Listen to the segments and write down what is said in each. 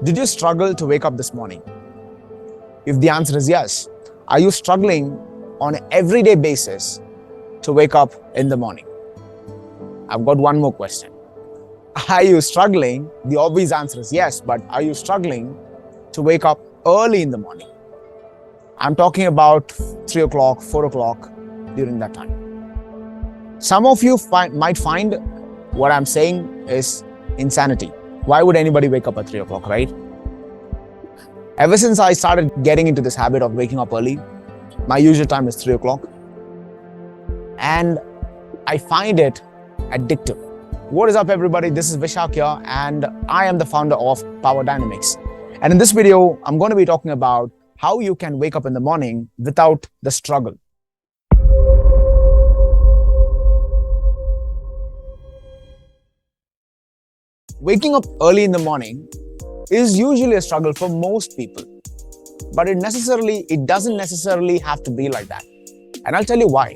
Did you struggle to wake up this morning? If the answer is yes, are you struggling on an everyday basis to wake up in the morning? I've got one more question. Are you struggling? The obvious answer is yes, but are you struggling to wake up early in the morning? I'm talking about 3 o'clock, 4 o'clock during that time. Some of you might find what I'm saying is insanity. Why would anybody wake up at 3 o'clock, right? Ever since I started getting into this habit of waking up early, my usual time is 3 o'clock. And I find it addictive. What is up, everybody? This is Vishak here, and I am the founder of Power Dynamics. And in this video, I'm going to be talking about how you can wake up in the morning without the struggle. Waking up early in the morning is usually a struggle for most people, but it doesn't necessarily have to be like that. And I'll tell you why.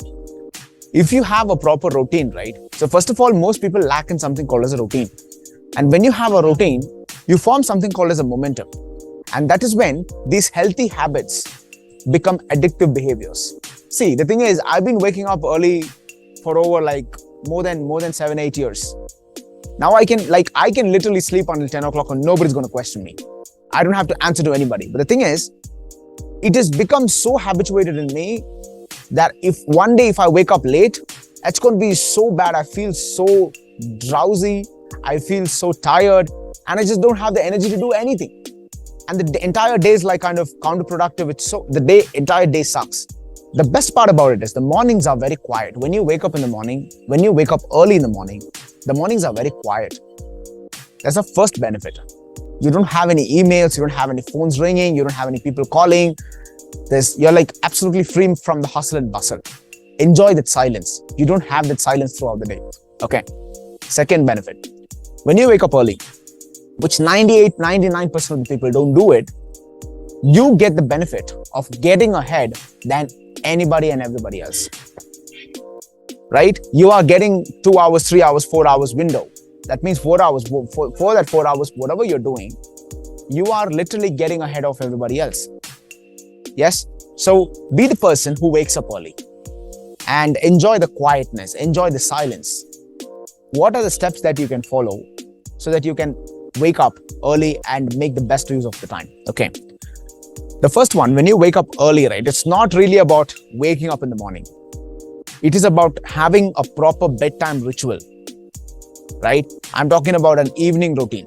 If you have a proper routine, right? So first of all, most people lack in something called as a routine. And when you have a routine, you form something called as a momentum. And that is when these healthy habits become addictive behaviors. See, the thing is, I've been waking up early for over more than 7-8 years. Now I can literally sleep until 10 o'clock and nobody's going to question me. I don't have to answer to anybody. But the thing is, it has become so habituated in me that if one day I wake up late, it's going to be so bad. I feel so drowsy. I feel so tired and I just don't have the energy to do anything. And the entire day is kind of counterproductive. Entire day sucks. The best part about it is the mornings are very quiet. When you wake up in the morning, when you wake up early in the morning, the mornings are very quiet. That's the first benefit. You don't have any emails, you don't have any phones ringing, you don't have any people calling. You're absolutely free from the hustle and bustle. Enjoy that silence. You don't have that silence throughout the day. Okay. Second benefit. When you wake up early, which 99% of the people don't do it, you get the benefit of getting ahead than anybody and everybody else. Right? You are getting 2 hours, 3 hours, 4 hours window. That means 4 hours. For that 4 hours, whatever you're doing, you are literally getting ahead of everybody else. Yes? So be the person who wakes up early and enjoy the quietness, enjoy the silence. What are the steps that you can follow so that you can wake up early and make the best use of the time? Okay. The first one, when you wake up early, right, it's not really about waking up in the morning. It is about having a proper bedtime ritual, right? I'm talking about an evening routine.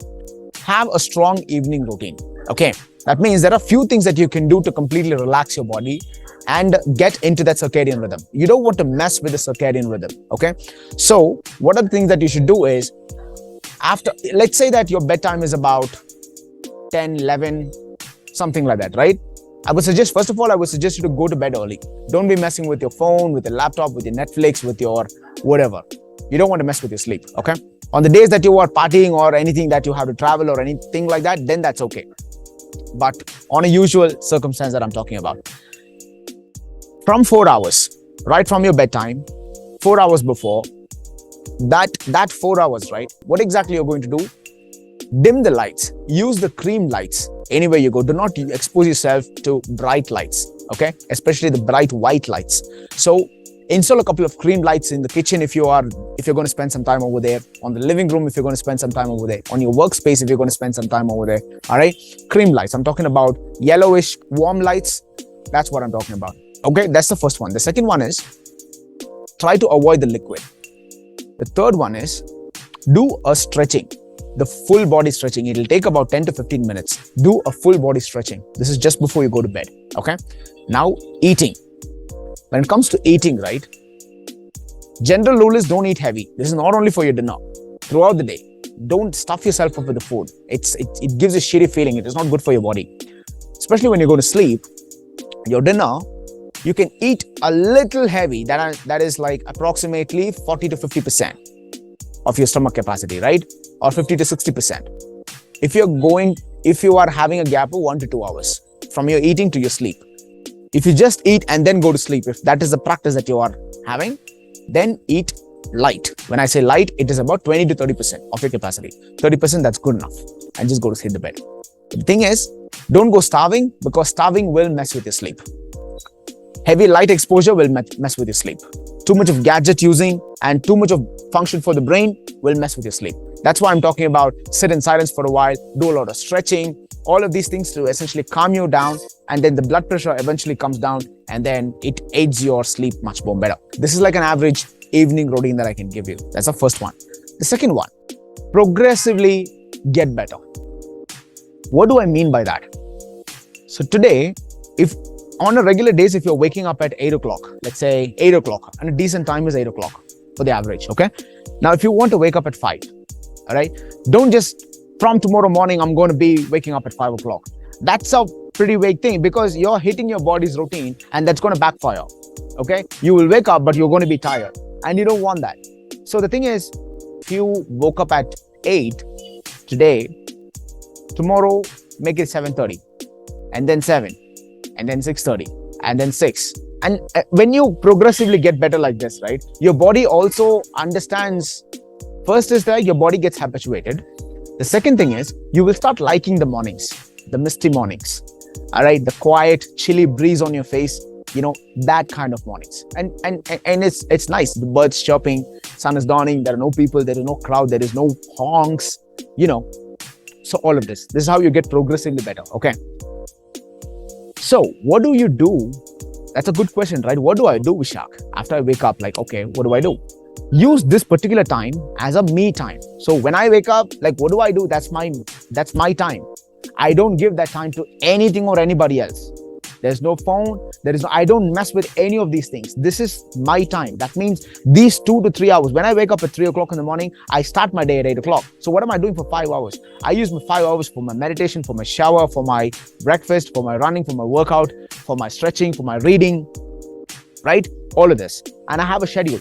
Have a strong evening routine, okay? That means there are a few things that you can do to completely relax your body and get into that circadian rhythm. You don't want to mess with the circadian rhythm, okay? So what are the things that you should do is, let's say that your bedtime is about 10, 11, something like that, right? First of all, I would suggest you to go to bed early. Don't be messing with your phone, with your laptop, with your Netflix, with your whatever. You don't want to mess with your sleep, okay? On the days that you are partying or anything that you have to travel or anything like that, then that's okay. But on a usual circumstance that I'm talking about, from 4 hours, right from your bedtime, 4 hours before, that 4 hours, right? What exactly you're going to do? Dim the lights. Use the cream lights anywhere you go. Do not expose yourself to bright lights, okay? Especially the bright white lights. So install a couple of cream lights in the kitchen if you're going to spend some time over there. On the living room if you're going to spend some time over there. On your workspace if you're going to spend some time over there. All right? Cream lights. I'm talking about yellowish warm lights. That's what I'm talking about. Okay? That's the first one. The second one is try to avoid the liquid. The third one is do a stretching. The full body stretching. It'll take about 10 to 15 minutes. Do a full body stretching. This is just before you go to bed. Okay? Now, eating. When it comes to eating, right? General rule is don't eat heavy. This is not only for your dinner. Throughout the day, don't stuff yourself up with the food. It gives a shitty feeling. It is not good for your body. Especially when you go to sleep, your dinner, you can eat a little heavy. That is approximately 40 to 50% of your stomach capacity, right? Or 50 to 60%. If you are having a gap of 1 to 2 hours from your eating to your sleep, if you just eat and then go to sleep, if that is the practice that you are having, then eat light. When I say light, it is about 20 to 30% of your capacity. 30%, that's good enough. And just go to sleep the bed. The thing is, don't go starving, because starving will mess with your sleep. Heavy light exposure will mess with your sleep. Too much of gadget using and too much of function for the brain will mess with your sleep. That's why I'm talking about sit in silence for a while, do a lot of stretching, all of these things to essentially calm you down, and then the blood pressure eventually comes down, and then it aids your sleep much more better. This is like an average evening routine that I can give you. That's the first one. The second one, progressively get better. What do I mean by that? So today, if on a regular days, if you're waking up at 8 o'clock, let's say 8 o'clock, and a decent time is 8 o'clock for the average, okay? Now, if you want to wake up at 5, all right, don't just from tomorrow morning, I'm going to be waking up at 5 o'clock. That's a pretty vague thing, because you're hitting your body's routine, and that's going to backfire, okay? You will wake up, but you're going to be tired, and you don't want that. So the thing is, if you woke up at 8 today, tomorrow, make it 7:30, and then 7, and then 6:30, and then 6. And when you progressively get better like this, right, your body also understands. First is that your body gets habituated. The second thing is you will start liking the mornings, the misty mornings, all right, the quiet, chilly breeze on your face, that kind of mornings. And it's nice. The birds chirping, sun is dawning, there are no people, there is no crowd, there is no honks, So all of this is how you get progressively better, okay? So what do you do? That's a good question, right? What do I do, Vishak? After I wake up, okay, what do I do? Use this particular time as a me time. So when I wake up, what do I do? That's my time. I don't give that time to anything or anybody else. There's no phone. I don't mess with any of these things. This is my time. That means these 2 to 3 hours. When I wake up at 3 o'clock in the morning, I start my day at 8 o'clock. So what am I doing for 5 hours? I use my 5 hours for my meditation, for my shower, for my breakfast, for my running, for my workout, for my stretching, for my reading, right? All of this. And I have a schedule.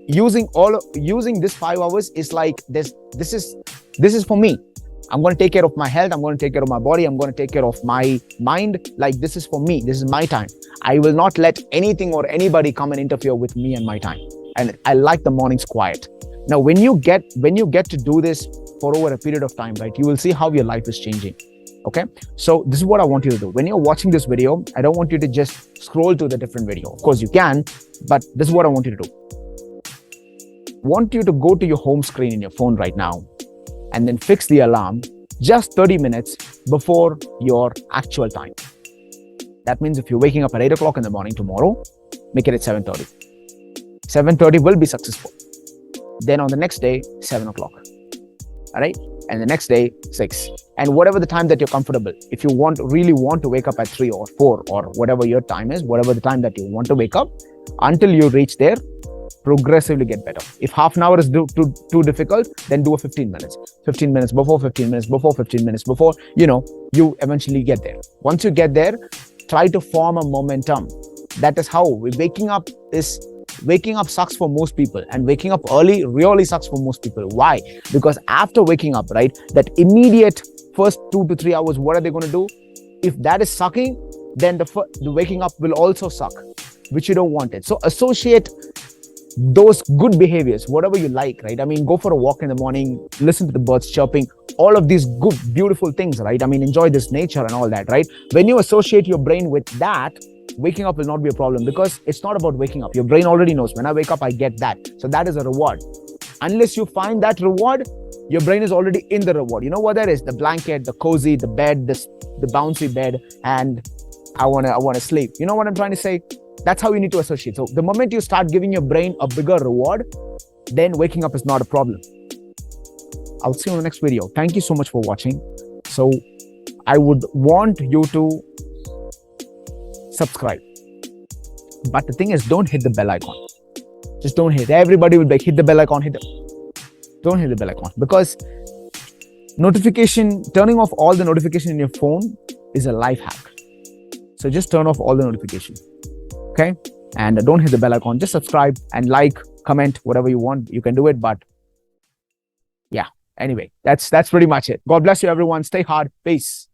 Using this 5 hours is like this is for me. I'm going to take care of my health. I'm going to take care of my body. I'm going to take care of my mind. This is for me. This is my time. I will not let anything or anybody come and interfere with me and my time. And I like the mornings quiet. Now, when you get to do this for over a period of time, right, you will see how your life is changing. Okay. So this is what I want you to do. When you're watching this video, I don't want you to just scroll to the different video. Of course you can, but this is what I want you to do. I want you to go to your home screen in your phone right now, and then fix the alarm just 30 minutes before your actual time. That means if you're waking up at 8 o'clock in the morning tomorrow, make it at 7:30. 7:30 will be successful. Then on the next day, 7 o'clock. All right? And the next day, 6. And whatever the time that you're comfortable. If you really want to wake up at 3 or 4 or whatever your time is, whatever the time that you want to wake up, until you reach there, progressively get better. If half an hour is too difficult, then do a 15 minutes. 15 minutes before, 15 minutes before, 15 minutes before, you eventually get there. Once you get there, try to form a momentum. That is how waking up sucks for most people, and waking up early really sucks for most people. Why? Because after waking up, right, that immediate first 2 to 3 hours, what are they going to do? If that is sucking, then the waking up will also suck, which you don't want it. So associate those good behaviors, whatever you like, right? I mean, go for a walk in the morning, listen to the birds chirping, all of these good, beautiful things, right? I mean, enjoy this nature and all that, right? When you associate your brain with that, waking up will not be a problem, because it's not about waking up. Your brain already knows, when I wake up, I get that. So that is a reward. Unless you find that reward, your brain is already in the reward. You know what that is? The blanket, the cozy, the bed, the bouncy bed, and I want to sleep. You know what I'm trying to say? That's how you need to associate. So the moment you start giving your brain a bigger reward, then waking up is not a problem. I'll see you in the next video. Thank you so much for watching. So I would want you to subscribe. But the thing is, don't hit the bell icon. Just don't hit. Everybody will be like, hit the bell icon, don't hit the bell icon. Because turning off all the notification in your phone is a life hack. So just turn off all the notification. Okay, and don't hit the bell icon. Just subscribe and like, comment, whatever you want. You can do it. But yeah, anyway, that's pretty much it. God bless you, everyone. Stay hard. Peace.